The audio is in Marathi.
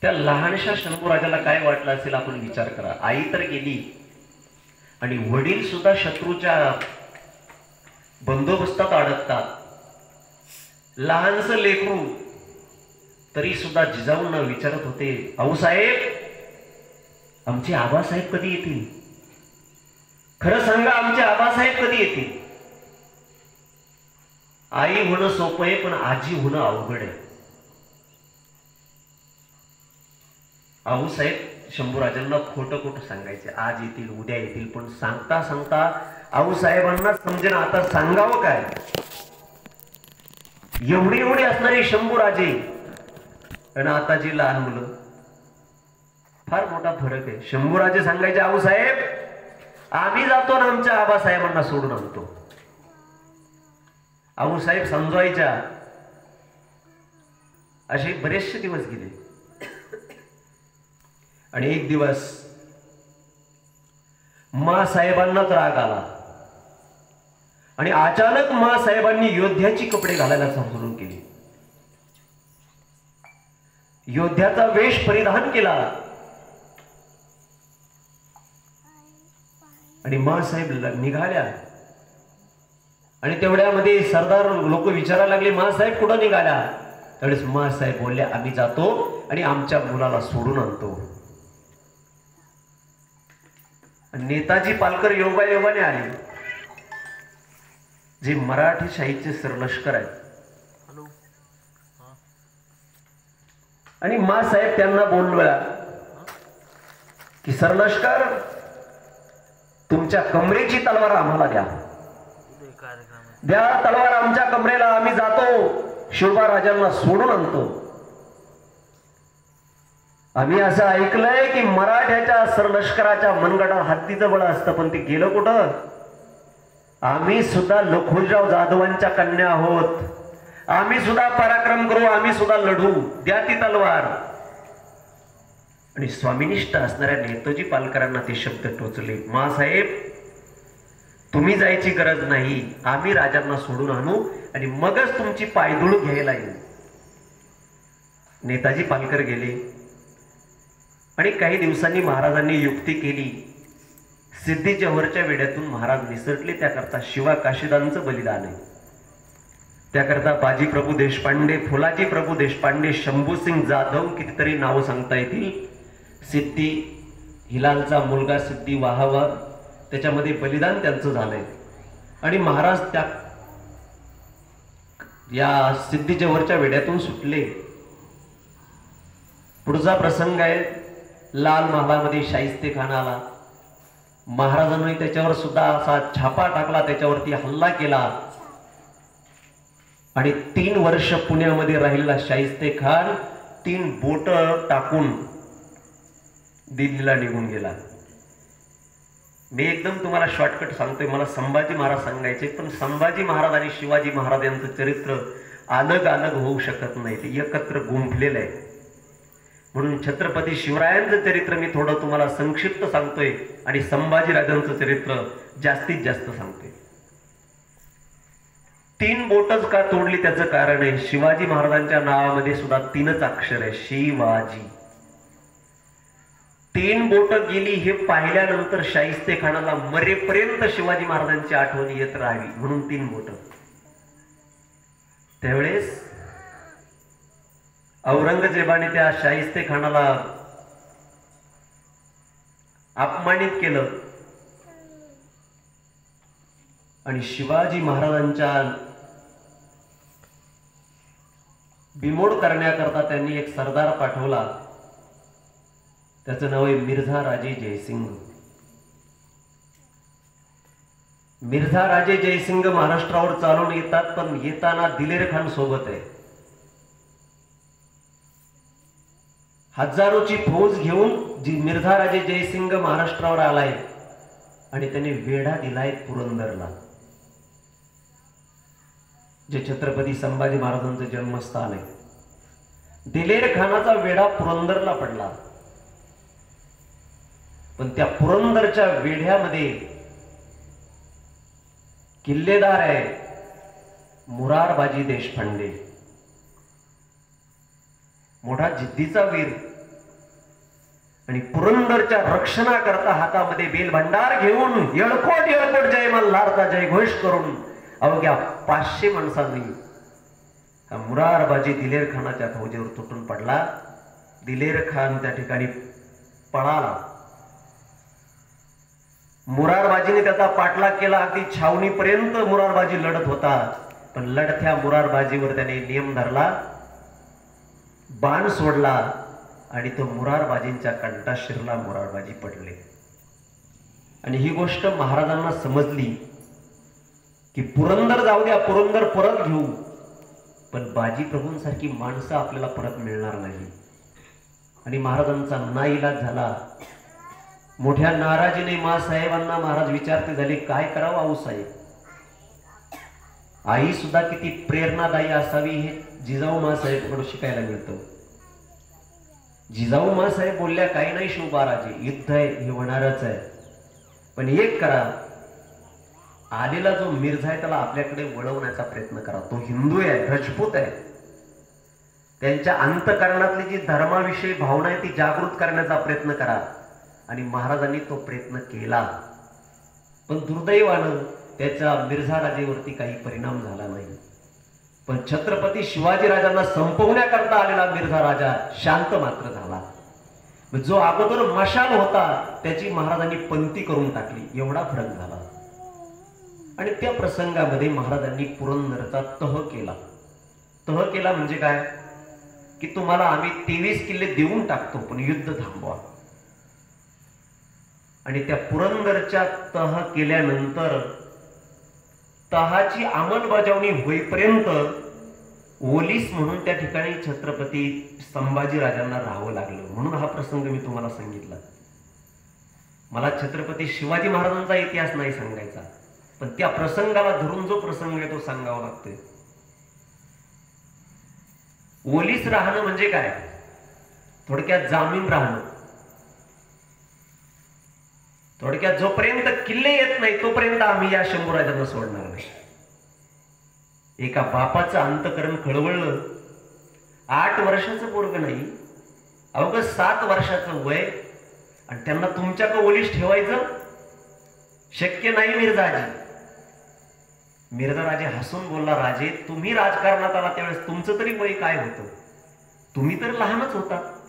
त्या लहानशा शंभूराजाला काय वाटलं असेल आपण विचार करा. आई तर गेली आणि वडील सुद्धा शत्रूच्या बंदोबस्तात अडकतात. लहानसं लेकरू तरी सुद्धा जिजाऊंना विचारत होते, आऊसाहेब आमचे आबासाहेब कधी येतील? खरं सांगा, आमचे आबासाहेब कधी येतील? आई होणं सोपं आहे, पण आजी होणं अवघड आहे. आऊसाहेब शंभूराजांना खोटं खोटं सांगायचे, आज येतील उद्या येतील, पण सांगता सांगता आऊसाहेबांना समजेन आता सांगावं काय. एवढी एवढी असणारे शंभूराजे आणि आता जी लहान मुलं, फार मोठा फरक आहे. शंभूराजे सांगायचे, आऊसाहेब आम्ही जातो ना आमच्या आबासाहेबांना सोडून आणतो. आऊसाहेब समजवायच्या. असे बरेचसे दिवस गेले आणि एक दिवस मासाहेबांनाच राग आला आणि अचानक मासाहेबांनी योद्ध्याची कपडे घालायला सुरू केली. योद्ध्याचा वेश परिधान केला आणि मासाहेब निघाल्या. आणि तेवढ्यामध्ये सरदार लोक विचारायला लागले, मासाहेब कुठं निघाल्या? त्यावेळेस मासाहेब बोलले, आम्ही जातो आणि आमच्या मुलाला सोडून आणतो. नेताजी पालकर योगायोगाने आले, जे मराठी शाहीचे सरलष्कर आहेत. आणि मासाहेब त्यांना बोलला की सरलष्कर, तुमच्या कमरेची तलवार आम्हाला द्या, द्या तलवार आमच्या कमरेला, आम्ही जातो शिवबाराजांना सोडून आणतो. आम्ही असं ऐकलंय की मराठ्याच्या सरलष्कराच्या मनगटात हत्तीचं बळ असतं, पण ते गेलं कुठं? आम्ही सुद्धा लखुजीराव जाधवांच्या कन्या आहोत, आम्ही सुद्धा पराक्रम करू, आम्ही सुद्धा लढू, द्या ती तलवार. आणि स्वामिनिष्ठ असणाऱ्या नेताजी पालकरांना ते शब्द टोचले, मासाहेब तुम्ही जायची गरज नाही, आम्ही राजांना सोडून आणू आणि मगच तुमची पायधूळ घ्यायला येऊ. नेताजी पालकर गेले आणि काही दिवसांनी महाराजांनी युक्ती केली. सिद्धी जव्हरच्या वेड्यातून महाराज निसटले, त्याकरता शिवा काशीदांचं बलिदान आहे. त्याकरता बाजी प्रभू देशपांडे, फुलाजी प्रभू देशपांडे, शंभूसिंग जाधव, कितीतरी नावं सांगता येतील. सिद्धी हिलालचा मुलगा सिद्धी वाहावा, त्याच्यामध्ये बलिदान त्यांचं झालंय. आणि महाराज त्या या सिद्धी जव्हरच्या वेड्यातून सुटले. पुढचा प्रसंग आहे, लाल महालामध्ये शाहिस्तेखान आला. महाराजांनी त्याच्यावर सुद्धा असा छापा टाकला, त्याच्यावरती हल्ला केला आणि 3 वर्ष पुण्यामध्ये राहिलेला शाहिस्तेखान 3 बोट टाकून दिल्लीला निघून गेला. मी एकदम तुम्हाला शॉर्टकट सांगतोय, मला संभाजी महाराज सांगायचे, पण संभाजी महाराज आणि शिवाजी महाराज यांचं चरित्र अलग अलग होऊ शकत नाही, ते एकत्र गुंफलेलं आहे. म्हणून छत्रपती शिवरायांचं चरित्र मी थोडं तुम्हाला संक्षिप्त सांगतोय आणि संभाजी राजांचं चरित्र जास्तीत जास्त सांगतोय. 3 बोटच का तोडली त्याचं कारण आहे, शिवाजी महाराजांच्या नावामध्ये सुद्धा 3च अक्षर आहे, शिवाजी. 3 बोट गेली हे पाहिल्यानंतर शाहिस्तेखानाला मरेपर्यंत शिवाजी महाराजांची आठवण येत राहावी म्हणून 3 बोट. त्यावेळेस औरंगजेबाने त्या शाहिस्तेखानाला अपमानित केलं आणि शिवाजी महाराजांच्या बिमोड करण्याकरता त्यांनी एक सरदार पाठवला, त्याचं नाव आहे मिर्झा राजे जयसिंग. मिर्झा राजे जयसिंग महाराष्ट्रावर चालून येतात, पण येताना दिलेर खान सोबत आहे. हजारोची फौज घेऊन जी मिर्झा राजे जयसिंग महाराष्ट्रावर आलाय आणि त्याने वेढा दिलाय पुरंदरला, जे छत्रपती संभाजी महाराजांचं जन्मस्थान आहे. दिलेर खानाचा वेढा पुरंदरला पडला, पण त्या पुरंदरच्या वेढ्यामध्ये किल्लेदार आहे मुरारबाजी देशपांडे, मोठा जिद्दीचा वीर. आणि पुरंदरच्या रक्षणाकरता हातामध्ये बेलभंडार घेऊन येळकोट येळकोट जय मल्हारचा जयघोष करून अवघ्या 500 माणसांनी हा मुरारबाजी दिलेर खानाच्या फौजेवर तुटून पडला. दिलेर खान त्या ठिकाणी पळाला. मुरारबाजीने त्याचा पाठलाग केला. अगदी छावणीपर्यंत मुरारबाजी लढत होता. पण लढत्या मुरारबाजीवर त्याने नियम धरला, बाण सोडला आणि तो मुरारबाजींच्या कंठात शिरला. मुरारबाजी पडले. आणि ही गोष्ट महाराजांना समजली की पुरंदर जाऊ द्या, पुरंदर परत घेऊ, पण बाजी प्रभूंसारखी माणसं आपल्याला परत मिळणार नाही. आणि महाराजांचा नाईलाज झाला. मोठ्या नाराजीने मासाहेबांना महाराज विचारते झाले, काय करावं आऊसाहेब? आई सुद्धा किती प्रेरणादायी असावी हे जिजाऊ मासाहेब शिकायला मिळतं. जिजाऊ मासाहेब बोलल्या, काही नाही शिवबाराजे, युद्ध आहे, हे होणारच आहे, पण एक करा, आलेला जो मिर्झा आहे त्याला आपल्याकडे वळवण्याचा प्रयत्न करा. तो हिंदू आहे, राजपूत आहे, त्यांच्या अंतःकरणातली जी धर्माविषयी भावना आहे ती जागृत करण्याचा प्रयत्न करा. आणि महाराजांनी तो प्रयत्न केला. पण दुर्दैवानं त्याचा मिर्झा राजेवरती काही परिणाम झाला नाही. पण छत्रपती शिवाजीराजांना संपवण्याकरता आलेला मिर्झा राजा शांत मात्र झाला. जो अगोदर मशाल होता त्याची महाराजांनी पंक्ती करून टाकली, एवढा फरक झाला. आणि त्या प्रसंगामध्ये महाराजांनी पुरंदरचा तह केला. तह केला म्हणजे काय की तुम्हाला आम्ही 23 किल्ले देऊन टाकतो, पण युद्ध थांबवा. आणि त्या पुरंदरच्या तह केल्यानंतर तहाची अंमलबजावणी होईपर्यंत ओलीस म्हणून त्या ठिकाणी छत्रपती संभाजीराजांना राहावं लागलं. म्हणून हा प्रसंग मी तुम्हाला सांगितला. मला छत्रपती शिवाजी महाराजांचा इतिहास नाही सांगायचा, पण त्या प्रसंगाला धरून जो प्रसंग आहे तो सांगावा लागतोय. ओलीस राहणं म्हणजे काय? थोडक्यात जामीन राहणं. थोडक्यात जोपर्यंत किल्ले येत नाही तोपर्यंत आम्ही या शंभूराजांना सोडणार नाही. एका बापाचं अंतकरण खळवळलं. 8 वर्षाचं पोरगं नाही, अवघं 7 वर्षाचं वय, आणि त्यांना तुमच्याकडे ओलीस ठेवायचं शक्य नाही. मिर्झा राजे हसून बोलला, राजे तुम्ही राजकारणात आला त्यावेळेस तुमचं तरी वय काय होतं? तुम्ही तर लहानच होता.